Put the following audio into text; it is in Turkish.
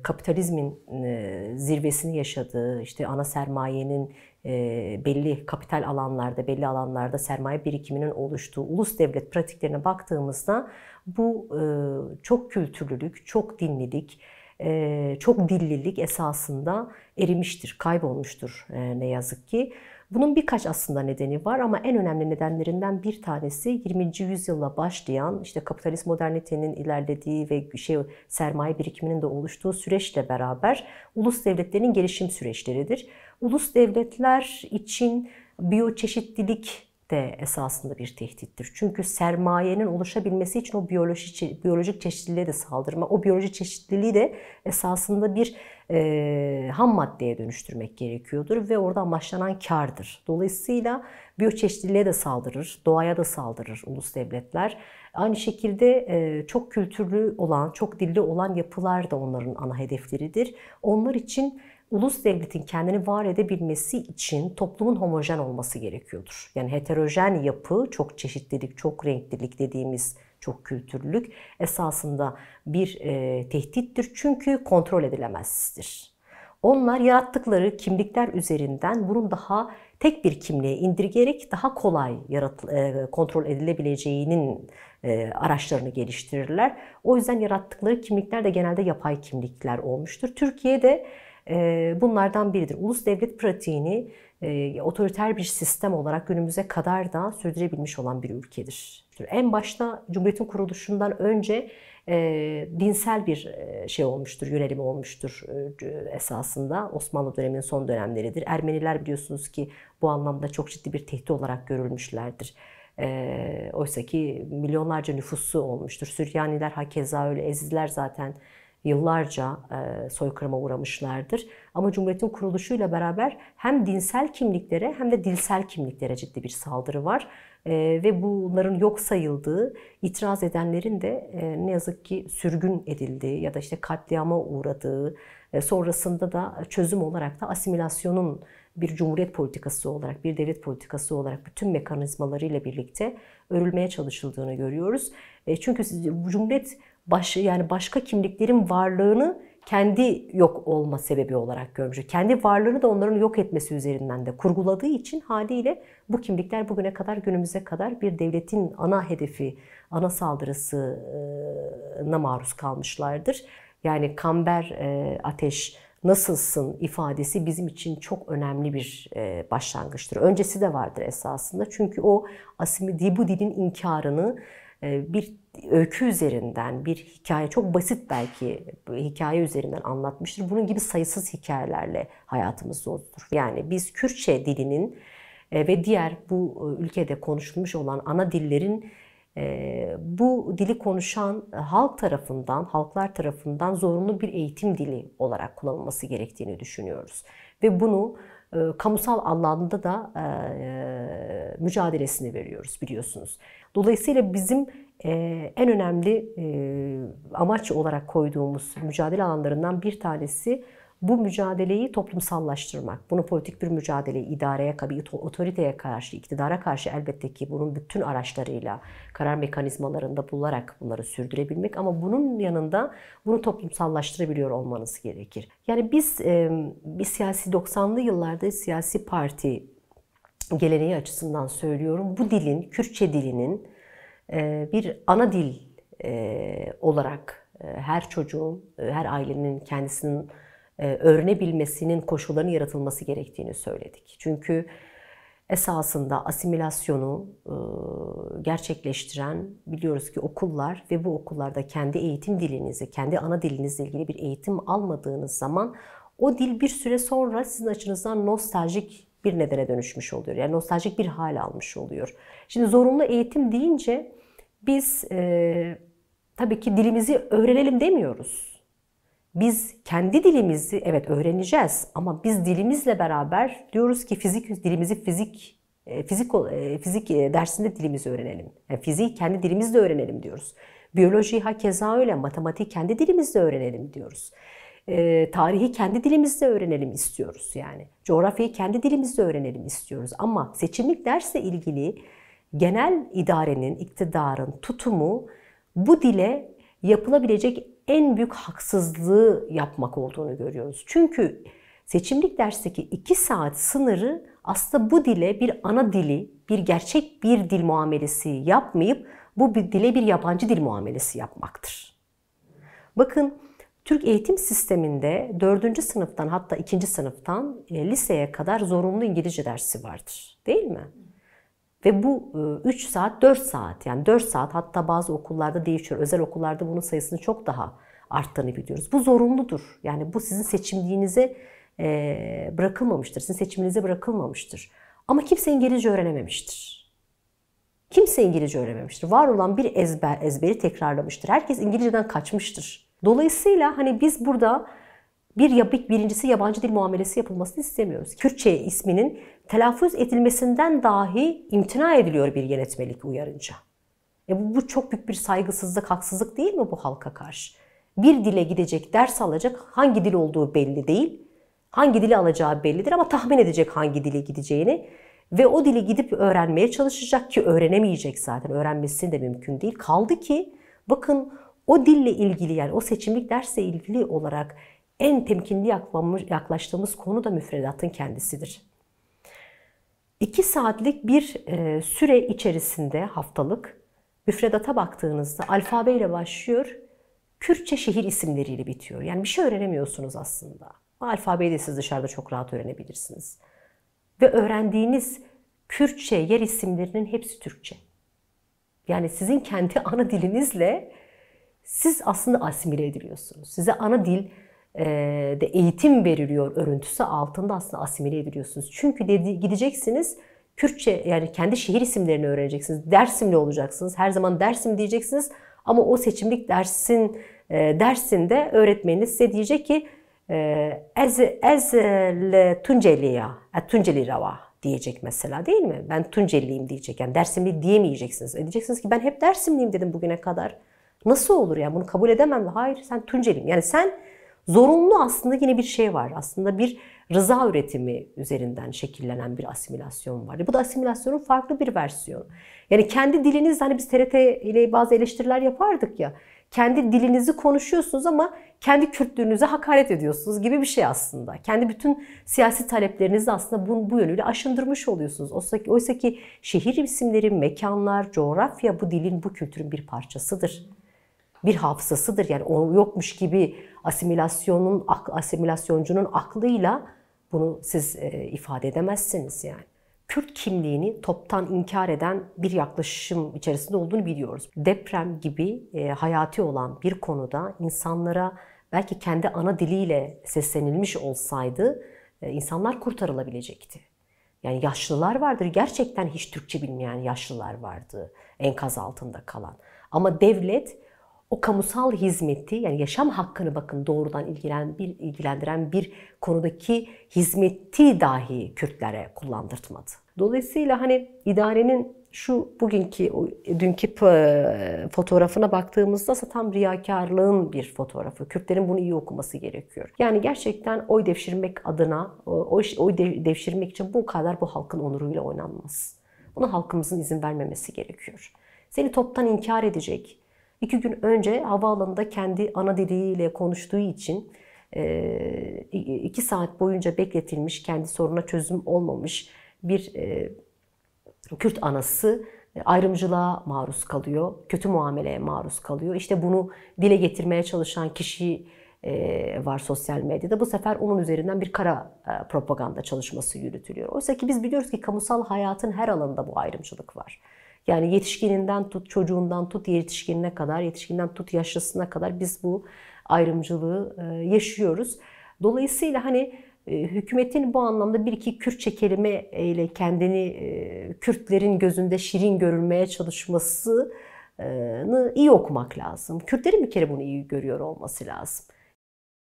kapitalizmin zirvesini yaşadığı, işte ana sermayenin belli kapital alanlarda, belli alanlarda sermaye birikiminin oluştuğu ulus devlet pratiklerine baktığımızda bu çok kültürlülük, çok dinlilik, çok dillilik esasında erimiştir, kaybolmuştur ne yazık ki. Bunun birkaç aslında nedeni var ama en önemli nedenlerinden bir tanesi 20. yüzyılla başlayan işte kapitalist modernitenin ilerlediği ve sermaye birikiminin de oluştuğu süreçle beraber ulus devletlerin gelişim süreçleridir. Ulus devletler için biyoçeşitlilik de esasında bir tehdittir. Çünkü sermayenin oluşabilmesi için o biyolojik çeşitliliğe de saldırma, o biyolojik çeşitliliği de esasında bir ham maddeye dönüştürmek gerekiyordur ve orada amaçlanan kârdır. Dolayısıyla biyoçeşitliliğe de saldırır, doğaya da saldırır ulus devletler. Aynı şekilde çok kültürlü olan, çok dilli olan yapılar da onların ana hedefleridir. Onlar için ulus devletin kendini var edebilmesi için toplumun homojen olması gerekiyordur. Yani heterojen yapı, çok çeşitlilik, çok renklilik dediğimiz çok kültürlülük esasında bir tehdittir. Çünkü kontrol edilemezdir. Onlar yarattıkları kimlikler üzerinden bunun daha tek bir kimliğe indirgeyerek daha kolay kontrol edilebileceğinin araçlarını geliştirirler. O yüzden yarattıkları kimlikler de genelde yapay kimlikler olmuştur. Türkiye'de bunlardan biridir. Ulus devlet pratiğini otoriter bir sistem olarak günümüze kadar da sürdürebilmiş olan bir ülkedir. En başta Cumhuriyet'in kuruluşundan önce dinsel bir şey olmuştur, yönelim olmuştur esasında. Osmanlı döneminin son dönemleridir. Ermeniler biliyorsunuz ki bu anlamda çok ciddi bir tehdit olarak görülmüşlerdir. Oysa ki milyonlarca nüfusu olmuştur. Süryaniler hakeza öyle, Ezidiler zaten yıllarca soykırıma uğramışlardır. Ama Cumhuriyet'in kuruluşuyla beraber hem dinsel kimliklere hem de dilsel kimliklere ciddi bir saldırı var. Ve bunların yok sayıldığı, itiraz edenlerin de ne yazık ki sürgün edildiği ya da işte katliama uğradığı, sonrasında da çözüm olarak da asimilasyonun bir cumhuriyet politikası olarak, bir devlet politikası olarak bütün mekanizmalarıyla birlikte örülmeye çalışıldığını görüyoruz. Çünkü cumhuriyet yani başka kimliklerin varlığını kendi yok olma sebebi olarak görmüş. Kendi varlığını da onların yok etmesi üzerinden de kurguladığı için haliyle bu kimlikler bugüne kadar, günümüze kadar bir devletin ana hedefi, ana saldırısına maruz kalmışlardır. Yani Kamber Ateş nasılsın ifadesi bizim için çok önemli bir başlangıçtır. Öncesi de vardır esasında. Çünkü o bu dilin inkarını bir öykü üzerinden, bir hikaye, çok basit belki hikaye üzerinden anlatmıştır. Bunun gibi sayısız hikayelerle hayatımız doludur. Yani biz Kürtçe dilinin ve diğer bu ülkede konuşulmuş olan ana dillerin bu dili konuşan halklar tarafından zorunlu bir eğitim dili olarak kullanılması gerektiğini düşünüyoruz. Ve bunu kamusal alanda da mücadelesini veriyoruz biliyorsunuz. Dolayısıyla bizim en önemli amaç olarak koyduğumuz mücadele alanlarından bir tanesi bu mücadeleyi toplumsallaştırmak. Bunu politik bir mücadele, idareye, otoriteye karşı, iktidara karşı elbette ki bunun bütün araçlarıyla, karar mekanizmalarında bularak bunları sürdürebilmek ama bunun yanında bunu toplumsallaştırabiliyor olmanız gerekir. Yani biz bir siyasi 90'lı yıllarda siyasi parti geleneği açısından söylüyorum. Bu dilin, Kürtçe dilinin bir ana dil olarak her çocuğun, her ailenin kendisinin öğrenebilmesinin koşullarının yaratılması gerektiğini söyledik. Çünkü esasında asimilasyonu gerçekleştiren biliyoruz ki okullar ve bu okullarda kendi eğitim dilinizi, kendi ana dilinizle ilgili bir eğitim almadığınız zaman o dil bir süre sonra sizin açınızdan nostaljik bir nedene dönüşmüş oluyor. Yani nostaljik bir hal almış oluyor. Şimdi zorunlu eğitim deyince biz tabii ki dilimizi öğrenelim demiyoruz. Biz kendi dilimizi evet öğreneceğiz ama biz dilimizle beraber diyoruz ki fizik dersinde dilimizi öğrenelim. Yani fiziği kendi dilimizle öğrenelim diyoruz. Biyolojiyi hakeza öyle, matematiği kendi dilimizle öğrenelim diyoruz. Tarihi kendi dilimizde öğrenelim istiyoruz yani. Coğrafyayı kendi dilimizde öğrenelim istiyoruz. Ama seçimlik dersle ilgili genel idarenin, iktidarın tutumu bu dile yapılabilecek en büyük haksızlığı yapmak olduğunu görüyoruz. Çünkü seçimlik dersteki 2 saat sınırı aslında bu dile bir ana dili, bir gerçek bir dil muamelesi yapmayıp bu dile bir yabancı dil muamelesi yapmaktır. Bakın, Türk eğitim sisteminde 4. sınıftan hatta 2. sınıftan liseye kadar zorunlu İngilizce dersi vardır. Değil mi? Ve bu 3 saat, 4 saat, yani 4 saat, hatta bazı okullarda değişiyor. Özel okullarda bunun sayısını çok daha arttığını biliyoruz. Bu zorunludur. Yani bu sizin seçimliğinize bırakılmamıştır. Sizin seçiminize bırakılmamıştır. Ama kimse İngilizce öğrenememiştir. Kimse İngilizce öğrenememiştir. Var olan bir ezberi tekrarlamıştır. Herkes İngilizceden kaçmıştır. Dolayısıyla hani biz burada birincisi yabancı dil muamelesi yapılmasını istemiyoruz. Kürtçe isminin telaffuz edilmesinden dahi imtina ediliyor bir yönetmelik uyarınca. Bu çok büyük bir saygısızlık, haksızlık değil mi bu halka karşı? Bir dile gidecek, ders alacak, hangi dil olduğu belli değil. Hangi dili alacağı bellidir ama tahmin edecek hangi dile gideceğini. Ve o dili gidip öğrenmeye çalışacak ki öğrenemeyecek zaten. Öğrenmesi de mümkün değil. Kaldı ki bakın o dille ilgili, yani o seçimlik dersle ilgili olarak en temkinli yaklaştığımız konu da müfredatın kendisidir. 2 saatlik bir süre içerisinde haftalık müfredata baktığınızda alfabeyle başlıyor, Kürtçe şehir isimleriyle bitiyor. Yani bir şey öğrenemiyorsunuz aslında. Alfabeyi de siz dışarıda çok rahat öğrenebilirsiniz. Ve öğrendiğiniz Kürtçe yer isimlerinin hepsi Türkçe. Yani sizin kendi ana dilinizle siz aslında asimile ediliyorsunuz. Size ana dil de eğitim veriliyor örüntüsü altında aslında asimile ediliyorsunuz. Çünkü gideceksiniz Kürtçe, yani kendi şehir isimlerini öğreneceksiniz. Dersimli olacaksınız. Her zaman Dersim diyeceksiniz. Ama o seçimlik dersinde öğretmeniniz size diyecek ki ez le Tunceli rava diyecek mesela, değil mi? Ben Tunceliyim diyecek. Yani Dersimli diyemeyeceksiniz. Diyeceksiniz ki ben hep Dersimliyim dedim bugüne kadar. Nasıl olur ya? Bunu kabul edemem. Hayır, sen Tunceliyim. Yani sen zorunlu, aslında yine bir şey var. Aslında bir rıza üretimi üzerinden şekillenen bir asimilasyon var. Bu da asimilasyonun farklı bir versiyonu. Yani kendi diliniz, hani biz TRT ile bazı eleştiriler yapardık ya. Kendi dilinizi konuşuyorsunuz ama kendi Kürtlüğünüze hakaret ediyorsunuz gibi bir şey aslında. Kendi bütün siyasi taleplerinizi aslında bu yönüyle aşındırmış oluyorsunuz. Oysa ki şehir isimleri, mekanlar, coğrafya bu dilin, bu kültürün bir parçasıdır. Bir hafızasıdır. Yani o yokmuş gibi asimilasyoncunun aklıyla bunu siz ifade edemezsiniz yani. Kürt kimliğini toptan inkar eden bir yaklaşım içerisinde olduğunu biliyoruz. Deprem gibi hayati olan bir konuda insanlara belki kendi ana diliyle seslenilmiş olsaydı insanlar kurtarılabilecekti. Yani yaşlılar vardır. Gerçekten hiç Türkçe bilmeyen yaşlılar vardı enkaz altında kalan. Ama devlet o kamusal hizmeti, yani yaşam hakkını bakın doğrudan ilgilendiren bir konudaki hizmeti dahi Kürtlere kullandırtmadı. Dolayısıyla hani idarenin şu dünkü fotoğrafına baktığımızda tam riyakarlığın bir fotoğrafı. Kürtlerin bunu iyi okuması gerekiyor. Yani gerçekten oy devşirmek adına, oy devşirmek için bu halkın onuruyla oynanmaz. Buna halkımızın izin vermemesi gerekiyor. Seni toptan inkar edecek. 2 gün önce havaalanında kendi ana diliyle konuştuğu için 2 saat boyunca bekletilmiş, kendi soruna çözüm olmamış bir Kürt anası ayrımcılığa maruz kalıyor, kötü muameleye maruz kalıyor. İşte bunu dile getirmeye çalışan kişi var sosyal medyada. Bu sefer onun üzerinden bir kara propaganda çalışması yürütülüyor. Oysa ki biz biliyoruz ki kamusal hayatın her alanında bu ayrımcılık var. Yani yetişkininden tut, çocuğundan tut, yetişkinine kadar, yetişkinden tut, yaşlısına kadar biz bu ayrımcılığı yaşıyoruz. Dolayısıyla hani hükümetin bu anlamda bir iki Kürtçe kelime ile kendini Kürtlerin gözünde şirin görülmeye çalışmasını iyi okumak lazım. Kürtlerin bir kere bunu iyi görüyor olması lazım.